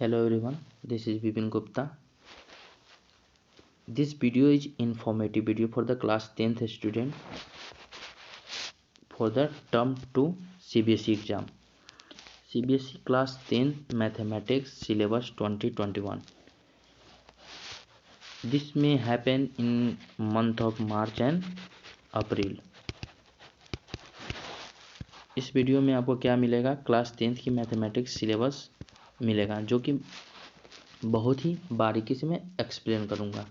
Hello everyone, this is Vipin Gupta. This video is informative video for the class 10th student for the term 2 CBSE exam. CBSE class 10 mathematics syllabus 2021. This may happen in month of March and April. इस video में आपको क्या मिलेगा? Class 10th की mathematics syllabus मिलेगा, जो कि बहुत ही बारीकी से मैं एक्सप्लेन करूँगा।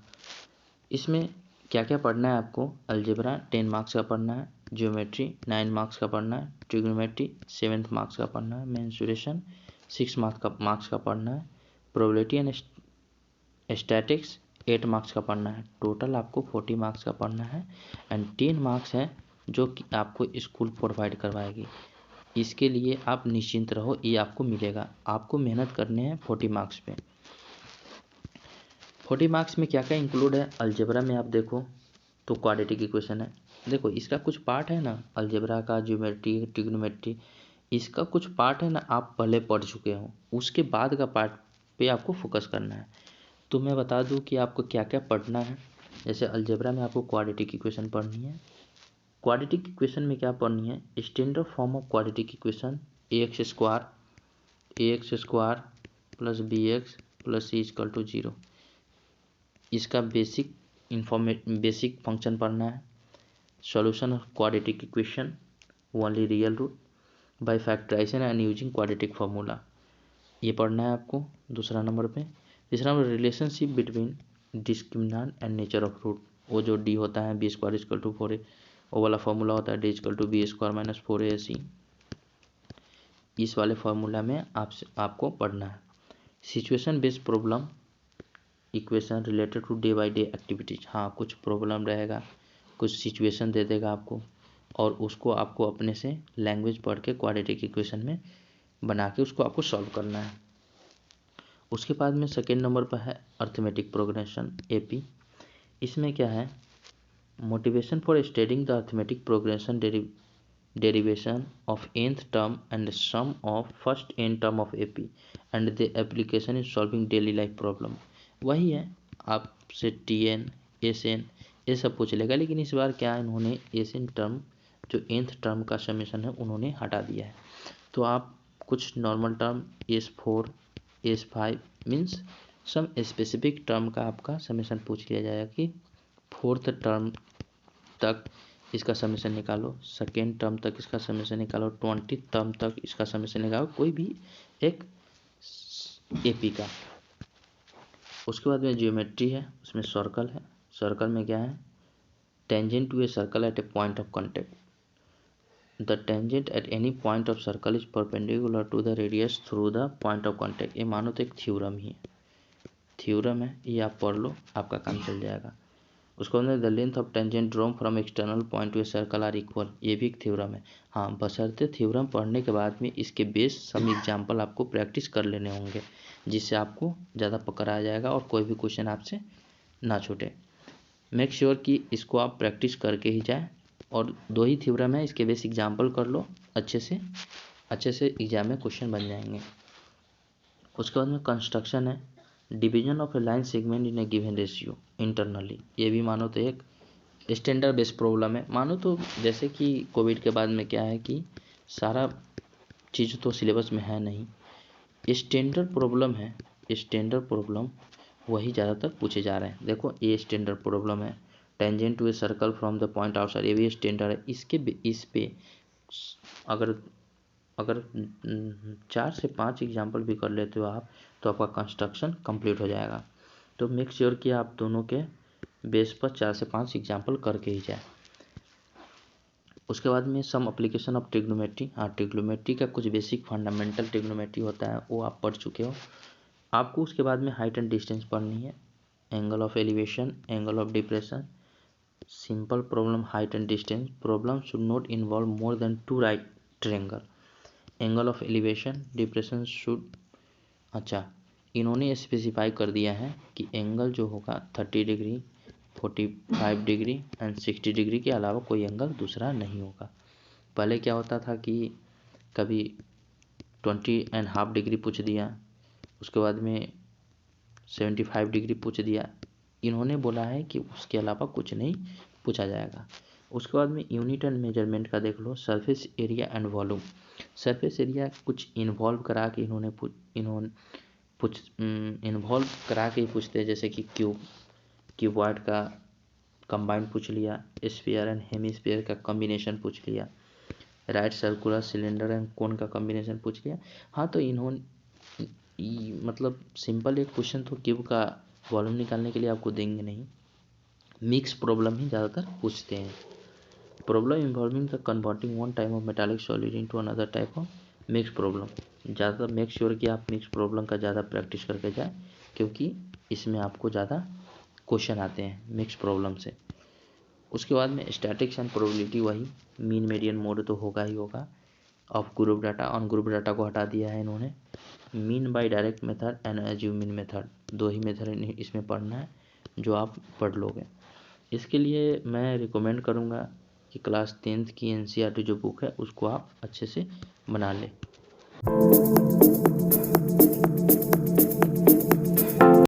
इसमें क्या क्या पढ़ना है आपको? अलजेब्रा 10 मार्क्स का पढ़ना है, ज्योमेट्री 9 मार्क्स का पढ़ना है, ट्रिग्नोमेट्री 7 मार्क्स का पढ़ना है, मेंसुरेशन 6 मार्क्स का पढ़ना है, प्रोबेबिलिटी एंड स्टैटिक्स 8 मार्क्स का पढ़ना है। टोटल आपको 40 मार्क्स का पढ़ना है एंड 10 मार्क्स है जो कि आपको स्कूल प्रोवाइड करवाएगी। इसके लिए आप निश्चिंत रहो, ये आपको मिलेगा। आपको मेहनत करने हैं 40 मार्क्स पे। 40 मार्क्स में क्या क्या इंक्लूड है? अलजेब्रा में आप देखो तो क्वाड्रेटिक इक्वेशन है। देखो इसका कुछ पार्ट है ना, अलजेब्रा का, ज्योमेट्री, ट्रिग्नोमेट्री, इसका कुछ पार्ट है ना, आप पहले पढ़ चुके हो। उसके बाद का पार्ट पे आपको फोकस करना है। तो मैं बता दूं कि आपको क्या क्या पढ़ना है। जैसे अलजेब्रा में आपको क्वाड्रेटिक इक्वेशन पढ़नी है। क्वाड्रेटिक इक्वेशन में क्या पढ़नी है? Standard form of quadratic equation ax square plus bx plus c equal to 0। इसका बेसिक फंक्शन पढ़ना है। Solution of quadratic equation only real root by factorisation and using quadratic formula, ये पढ़ना है आपको दूसरा नंबर पे। तीसरा नंबर relationship between discriminant and nature of root. वो जो डी होता है B square equal to 4a, वो वाला फार्मूला होता है D equal to B square minus 4ac। इस वाले फार्मूला में आपको पढ़ना है। Situation based problem equation related to day by day activities. हाँ, कुछ प्रॉब्लम रहेगा, कुछ सिचुएशन दे देगा आपको, और उसको आपको अपने से लैंग्वेज पढ़ के क्वाड्रेटिक इक्वेशन में बना के उसको आपको सॉल्व करना है। उसके बाद में सेकेंड नंबर पर है अर्थमेटिक प्रोग्रेशन AP। इसमें क्या है? Motivation for studying the arithmetic progression derivation of nth term and sum of first n term of AP and the application in solving daily life problem. वही है, आपसे TN SN ये सब पूछ लेगा, लेकिन इस बार क्या इन्होंने SN टर्म जो nth टर्म का समेशन है उन्होंने हटा दिया है। तो आप कुछ normal term S4 S5 means sum specific term का आपका समेशन पूछ लिया जाएगा कि 4th टर्म तक इसका समेशन निकालो, सेकेंड टर्म तक इसका समेशन निकालो, 20 टर्म तक इसका समेशन निकालो, कोई भी एक AP का। उसके बाद में ज्योमेट्री है, उसमें सर्कल है। सर्कल में क्या है? Tangent to a circle at a point of contact. The tangent at any point of circle is perpendicular to the radius through the point of contact. ये मानो तो एक थ्योरम ही है, थ्योरम है, ये आप पढ़ लो, आपका काम चल जाएगा। उसको अंदर the length of tangent drawn from external point to a circle are equal, ये भी एक थ्योरम है। हाँ, बशर्ते थ्योरम पढ़ने के बाद में इसके बेस सम एग्जाम्पल आपको प्रैक्टिस कर लेने होंगे, जिससे आपको ज़्यादा पकड़ आ जाएगा और कोई भी क्वेश्चन आपसे ना छूटे। मेक श्योर कि इसको आप प्रैक्टिस करके ही जाए। और 2 ही थ्योरम है, इसके बेस एग्जाम्पल कर लो, अच्छे से एग्जाम में क्वेश्चन बन जाएंगे। उसके बाद में कंस्ट्रक्शन है, division of A line segment in A given ratio internally. ये भी मानो तो एक स्टैंडर्ड बेस्ड प्रॉब्लम है। मानो तो जैसे कि कोविड के बाद में क्या है कि सारा चीज़ तो सिलेबस में है नहीं, स्टैंडर्ड प्रॉब्लम है। स्टैंडर्ड प्रॉब्लम वही ज़्यादातर पूछे जा रहे हैं। देखो ये स्टैंडर्ड प्रॉब्लम है, tangent to a circle from the point outside, ये भी स्टैंडर्ड है। इस पे अगर 4 से 5 एग्जाम्पल भी कर लेते हो आप, तो आपका कंस्ट्रक्शन कंप्लीट हो जाएगा। तो मेक श्योर कि आप दोनों के बेस पर 4 से 5 एग्जाम्पल करके ही जाए। उसके बाद में सम एप्लीकेशन ऑफ ट्रिग्नोमेट्री। हाँ, ट्रिग्नोमेट्री का कुछ बेसिक फंडामेंटल ट्रिग्नोमेट्री होता है, वो आप पढ़ चुके हो। आपको उसके बाद में हाइट एंड डिस्टेंस पढ़नी है, angle of elevation, angle of depression, simple problem height and distance. Problem should not involve more than 2 right triangle. Angle of elevation depression should, अच्छा इन्होंने स्पेसिफाई कर दिया है कि एंगल जो होगा 30 डिग्री, 45 डिग्री एंड 60 डिग्री के अलावा कोई एंगल दूसरा नहीं होगा। पहले क्या होता था कि कभी 20.5 डिग्री पूछ दिया, उसके बाद में 75 डिग्री पूछ दिया। इन्होंने बोला है कि उसके अलावा कुछ नहीं पूछा जाएगा। उसके बाद में यूनिट एंड मेजरमेंट का देख लो, surface area and volume. Surface area कुछ इन्वॉल्व करा के इन्होंने इन्वॉल्व करा के ही पूछते हैं, जैसे कि क्यूबॉइड का कंबाइंड पूछ लिया, स्फीयर एंड हेमिस्फीयर का कॉम्बिनेशन पूछ लिया, राइट सर्कुलर सिलेंडर एंड कोन का कॉम्बिनेशन पूछ लिया। हाँ, तो इन्होंने मतलब सिंपल एक क्वेश्चन तो क्यूब का वॉल्यूम निकालने के लिए आपको देंगे नहीं, मिक्स प्रॉब्लम ही ज़्यादातर पूछते हैं। Problem involving the converting one type of metallic solid into another type of mix problem. ज़्यादातर मेक श्योर कि आप मिक्स प्रॉब्लम का ज़्यादा प्रैक्टिस करके जाए, क्योंकि इसमें आपको ज़्यादा क्वेश्चन आते हैं मिक्स प्रॉब्लम से। उसके बाद में स्टैटिक्स एंड प्रोबेबिलिटी, वही मीन मीडियन मोड तो होगा ही होगा। Of group data, on group data को हटा दिया है इन्होंने। Mean by direct method and assuming method, दो ही मेथड इसमें पढ़ना है जो आप पढ़ लोगे। इसके लिए मैं रिकमेंड करूँगा कि क्लास 10th की NCERT जो बुक है उसको आप अच्छे से बना लें।